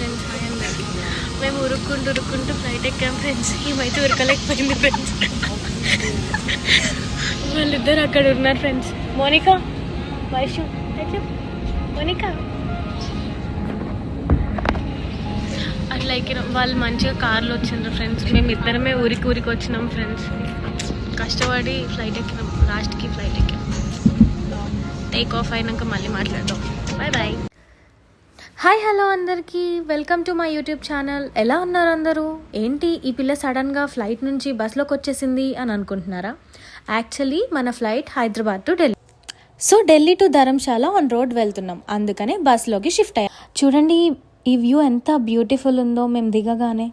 Friends, hi అందరికి. మేము ఉరుక్కుంటూ flight ఎక్కాం friends. ఈమైతే ఉరకలేకపోయింది friends. వాళ్ళిద్దరు అక్కడ ఉన్నారు ఫ్రెండ్స్. మోనికా, వైషు, మోనికా అట్లా ఎక్కినాం. వాళ్ళు మంచిగా కార్లో వచ్చిండ్రు ఫ్రెండ్స్. మేము ఇద్దరమే ఊరికి వచ్చినాం ఫ్రెండ్స్. కష్టపడి ఫ్లైట్ ఎక్కినాం. లాస్ట్కి ఫ్లైట్ ఎక్కాం. టేక్ ఆఫ్ అయినాక మళ్ళీ మాట్లాడదాం. Bye bye. హాయ్ హలో అందరికీ, welcome to my YouTube channel. ఎలా ఉన్నారు అందరూ? ఏంటి ఈ పిల్ల సడన్గా ఫ్లైట్ నుంచి బస్లోకి వచ్చేసింది అని అనుకుంటున్నారా? యాక్చువల్లీ మన flight Hyderabad to Delhi. So Delhi to Dharamshala on road వెళ్తున్నాం, అందుకనే బస్లోకి షిఫ్ట్ అయ్యాం. చూడండి ఈ వ్యూ ఎంత బ్యూటిఫుల్ ఉందో మేము దిగగానే.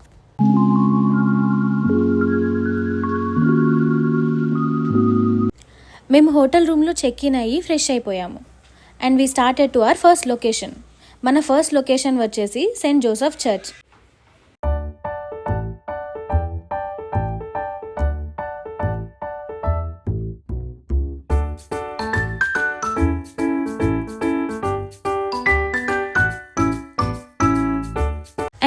మేము హోటల్ రూమ్లో చెక్ ఇన్ అయ్యి ఫ్రెష్ అయిపోయాము. And we started to our first location. మన ఫస్ట్ లొకేషన్ వచ్చేసి సెయింట్ జోసెఫ్ చర్చ్.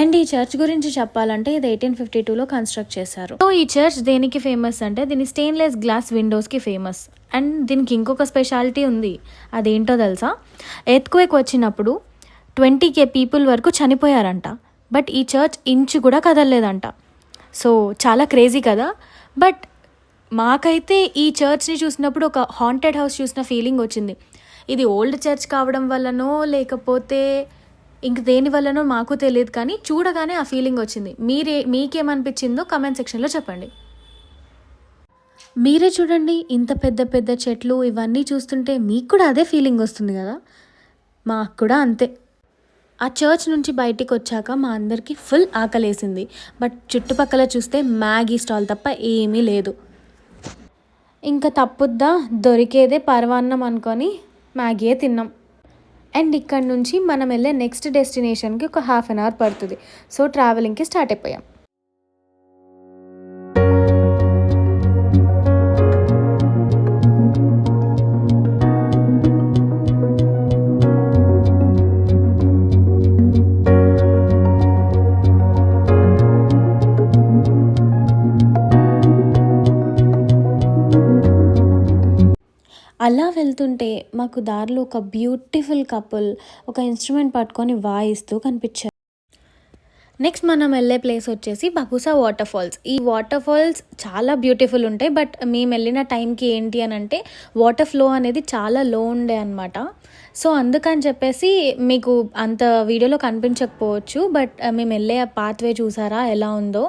అండ్ ఈ చర్చ్ గురించి చెప్పాలంటే ఇది 1852లో కన్స్ట్రక్ట్ చేశారు. సో ఈ చర్చ్ దేనికి ఫేమస్ అంటే దీని స్టెయిన్లెస్ గ్లాస్ విండోస్కి ఫేమస్. అండ్ దీనికి ఇంకొక స్పెషాలిటీ ఉంది. అదేంటో తెలుసా? ఎర్త్క్వేక్ వచ్చినప్పుడు 20,000 పీపుల్ వరకు చనిపోయారంట. బట్ ఈ చర్చ్ ఇంచు కూడా కదలలేదంట. సో చాలా క్రేజీ కదా. బట్ మాకైతే ఈ చర్చ్ని చూసినప్పుడు ఒక హాంటెడ్ హౌస్ చూసిన ఫీలింగ్ వచ్చింది. ఇది ఓల్డ్ చర్చ్ కావడం వల్లనో లేకపోతే ఇంక దేని వల్లనో మాకు తెలియదు, కానీ చూడగానే ఆ ఫీలింగ్ వచ్చింది. మీకేమనిపించిందో కమెంట్ సెక్షన్లో చెప్పండి. మీరే చూడండి, ఇంత పెద్ద పెద్ద చెట్లు ఇవన్నీ చూస్తుంటే మీకు కూడా అదే ఫీలింగ్ వస్తుంది కదా. మాకు కూడా అంతే. ఆ చర్చ్ నుంచి బయటికి వచ్చాక మా అందరికీ ఫుల్ ఆకలేసింది. బట్ చుట్టుపక్కల చూస్తే మ్యాగీ స్టాల్ తప్ప ఏమీ లేదు. ఇంకా తప్పుద్దా, దొరికేదే పరవాన్నం అనుకొని మ్యాగీయే తిన్నాం. అండ్ ఇక్కడ నుంచి మనం వెళ్ళే నెక్స్ట్ డెస్టినేషన్కి ఒక 1/2 అవర్ పడుతుంది. సో ట్రావెలింగ్కి స్టార్ట్ అయిపోయాం. అలా వెళ్తుంటే మాకు దారిలో ఒక బ్యూటిఫుల్ కపుల్ ఒక ఇన్స్ట్రుమెంట్ పట్టుకొని వాయిస్తూ కనిపించారు. నెక్స్ట్ మనం వెళ్ళే ప్లేస్ వచ్చేసి బగుసా వాటర్ ఫాల్స్. ఈ వాటర్ ఫాల్స్ చాలా బ్యూటిఫుల్ ఉంటాయి. బట్ మేము వెళ్ళిన టైంకి ఏంటి అని అంటే వాటర్ ఫ్లో అనేది చాలా లో ఉండే అనమాట. సో అందుకని చెప్పేసి మీకు అంత వీడియోలో కనిపించకపోవచ్చు. బట్ మేము వెళ్ళే పాత్వే చూసారా ఎలా ఉందో.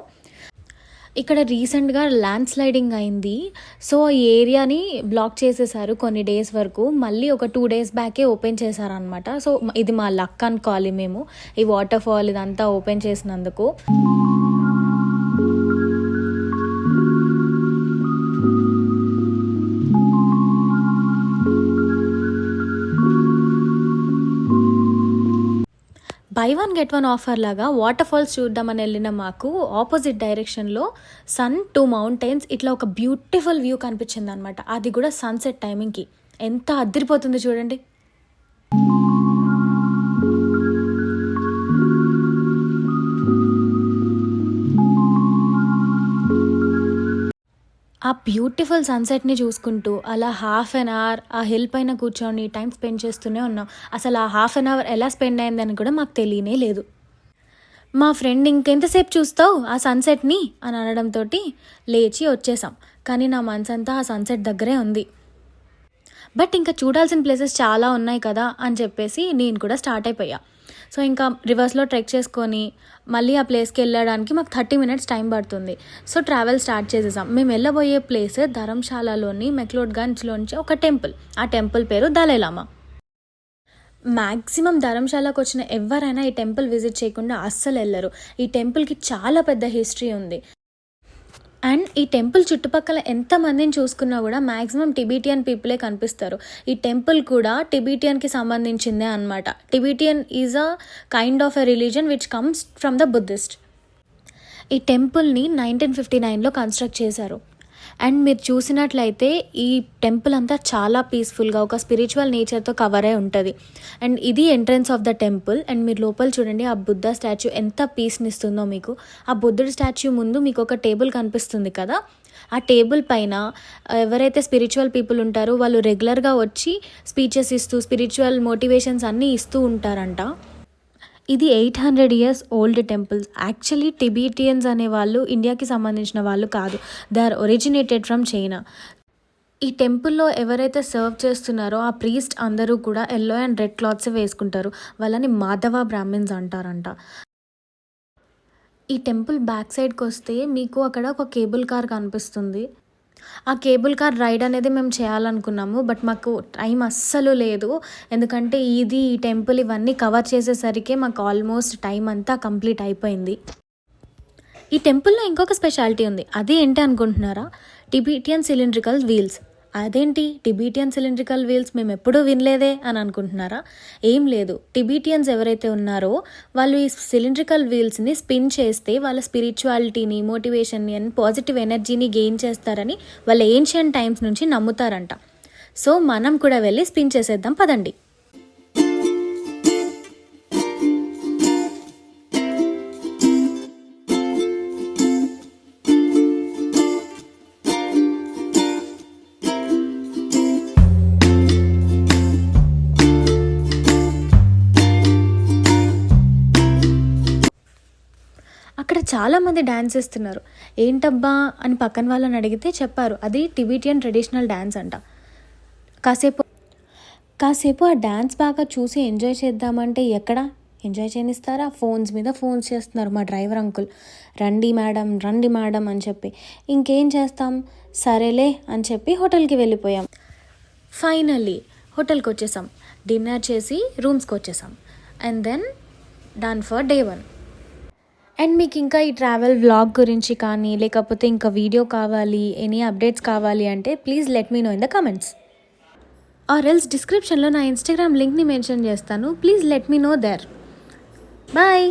ఇక్కడ రీసెంట్గా ల్యాండ్ స్లైడింగ్ అయింది. సో ఈ ఏరియాని బ్లాక్ చేసేసారు కొన్ని డేస్ వరకు. మళ్ళీ ఒక 2 days బ్యాకే ఓపెన్ చేశారనమాట. సో ఇది మా లక్ అనుకోవాలి మేము, ఈ వాటర్ ఫాల్ ఇదంతా ఓపెన్ చేసినందుకు. బై 1 get 1 ఆఫర్ లాగా వాటర్ ఫాల్స్ చూద్దామని వెళ్ళిన మాకు ఆపోజిట్ డైరెక్షన్లో సన్ 2 మౌంటైన్స్ ఇట్లా ఒక బ్యూటిఫుల్ వ్యూ కనిపించింది అనమాట. అది కూడా సన్సెట్ టైమింగ్కి ఎంత అదిరిపోతుంది చూడండి. ఆ బ్యూటిఫుల్ సన్సెట్ని చూసుకుంటూ అలా 1/2 అవర్ ఆ హిల్ పైన కూర్చొని టైం స్పెండ్ చేస్తూనే ఉన్నాం. అసలు ఆ 1/2 అవర్ ఎలా స్పెండ్ అయిందని కూడా మాకు తెలియనే లేదు. మా ఫ్రెండ్ ఇంకెంతసేపు చూస్తావు ఆ సన్సెట్ని అని అనడంతో లేచి వచ్చేసాం. కానీ నా మనసంతా ఆ సన్సెట్ దగ్గరే ఉంది. బట్ ఇంకా చూడాల్సిన ప్లేసెస్ చాలా ఉన్నాయి కదా అని చెప్పేసి నేను కూడా స్టార్ట్ అయిపోయా. సో ఇంకా రివర్స్లో ట్రెక్ చేసుకొని మళ్ళీ ఆ ప్లేస్కి వెళ్ళడానికి మాకు 30 minutes టైం పడుతుంది. సో ట్రావెల్ స్టార్ట్ చేసేసాం. మేము వెళ్ళబోయే ప్లేస్ ధర్మశాలలోని మెక్లోడ్గంజ్లోంచి ఒక టెంపుల్. ఆ టెంపుల్ పేరు దలైలామా. మ్యాక్సిమం ధర్మశాలకు వచ్చిన ఎవరైనా ఈ టెంపుల్ విజిట్ చేయకుండా అస్సలు వెళ్ళరు. ఈ టెంపుల్కి చాలా పెద్ద హిస్టరీ ఉంది. అండ్ ఈ టెంపుల్ చుట్టుపక్కల ఎంతమందిని చూసుకున్నా కూడా మ్యాక్సిమం టిబెటియన్ పీపులే కనిపిస్తారు. ఈ టెంపుల్ కూడా టిబెటియన్కి సంబంధించిందే అనమాట. Tibetan is a kind of a religion which comes from the Buddhist. ఈ టెంపుల్ని 1959లో కన్స్ట్రక్ట్ చేశారు. అండ్ మీరు చూసినట్లయితే ఈ టెంపుల్ అంతా చాలా పీస్ఫుల్గా ఒక స్పిరిచువల్ నేచర్తో కవర్ అయి ఉంటుంది. అండ్ ఇది entrance of the temple. And మీరు లోపల చూడండి, ఆ బుద్ధ స్టాచ్యూ ఎంత పీస్ని ఇస్తుందో మీకు. ఆ బుద్ధుడి స్టాచ్యూ ముందు మీకు ఒక టేబుల్ కనిపిస్తుంది కదా, ఆ టేబుల్ పైన ఎవరైతే స్పిరిచువల్ పీపుల్ ఉంటారో వాళ్ళు రెగ్యులర్గా వచ్చి స్పీచెస్ ఇస్తూ స్పిరిచువల్ మోటివేషన్స్ అన్నీ ఇస్తూ ఉంటారంట. ఇది 800 years old temples. Actually Tibetans అనే వాళ్ళు ఇండియాకి సంబంధించిన వాళ్ళు కాదు, they are originated from China. ఈ టెంపుల్లో ఎవరైతే సర్వ్ చేస్తున్నారో ఆ ప్రీస్ట్ అందరూ కూడా ఎల్లో అండ్ రెడ్ క్లాత్స్ వేసుకుంటారు. వాళ్ళని మాధవ బ్రాహ్మిన్స్ అంటారంట. ఈ టెంపుల్ బ్యాక్ సైడ్కి వస్తే మీకు అక్కడ ఒక కేబుల్ కార్ కనిపిస్తుంది. ఆ కేబుల్ కార్ రైడ్ అనేది మేము చేయాలనుకున్నాము, బట్ మాకు టైం అస్సలు లేదు. ఎందుకంటే ఈ టెంపుల్ ఇవన్నీ కవర్ చేసేసరికి మాకు ఆల్మోస్ట్ టైం అంతా కంప్లీట్ అయిపోయింది. ఈ టెంపుల్లో ఇంకొక స్పెషాలిటీ ఉంది. అది ఏంటి అనుకుంటున్నారా? Tibetan cylindrical wheels. అదేంటి టిబిటియన్ సిలిండ్రికల్ వీల్స్, మేము ఎప్పుడూ వినలేదే అని అనుకుంటున్నారా? ఏం లేదు, టిబిటియన్స్ ఎవరైతే ఉన్నారో వాళ్ళు ఈ సిలిండ్రికల్ వీల్స్ని స్పిన్ చేస్తే వాళ్ళ స్పిరిచువాలిటీని, మోటివేషన్ని అండ్ పాజిటివ్ ఎనర్జీని గెయిన్ చేస్తారని వాళ్ళ ఏన్షియంట్ టైమ్స్ నుంచి నమ్ముతారంట. సో మనం కూడా వెళ్ళి స్పిన్ చేసేద్దాం పదండి. అక్కడ చాలామంది డ్యాన్స్ చేస్తున్నారు. ఏంటబ్బా అని పక్కన వాళ్ళని అడిగితే చెప్పారు, అది టిబిటియన్ ట్రెడిషనల్ డ్యాన్స్ అంట. కాసేపు ఆ డ్యాన్స్ బాగా చూసి ఎంజాయ్ చేద్దామంటే ఎక్కడ ఎంజాయ్ చేయనిస్తారా? ఫోన్స్ మీద ఫోన్స్ చేస్తున్నారు మా డ్రైవర్ అంకుల్. రండి మేడం అని చెప్పి. ఇంకేం చేస్తాం, సరేలే అని చెప్పి హోటల్కి వెళ్ళిపోయాం. ఫైనల్లీ హోటల్కి వచ్చేసాం, డిన్నర్ చేసి రూమ్స్కి వచ్చేసాం. And then done for day 1. And మీకు ఇంకా ఈ ట్రావెల్ వ్లాగ్ గురించి కానీ లేకపోతే ఇంకా వీడియో కావాలి, ఎనీ అప్డేట్స్ కావాలి అంటే please let me know in the comments. Or else డిస్క్రిప్షన్లో నా ఇన్స్టాగ్రామ్ లింక్ని మెన్షన్ చేస్తాను. Please let me know there. Bye.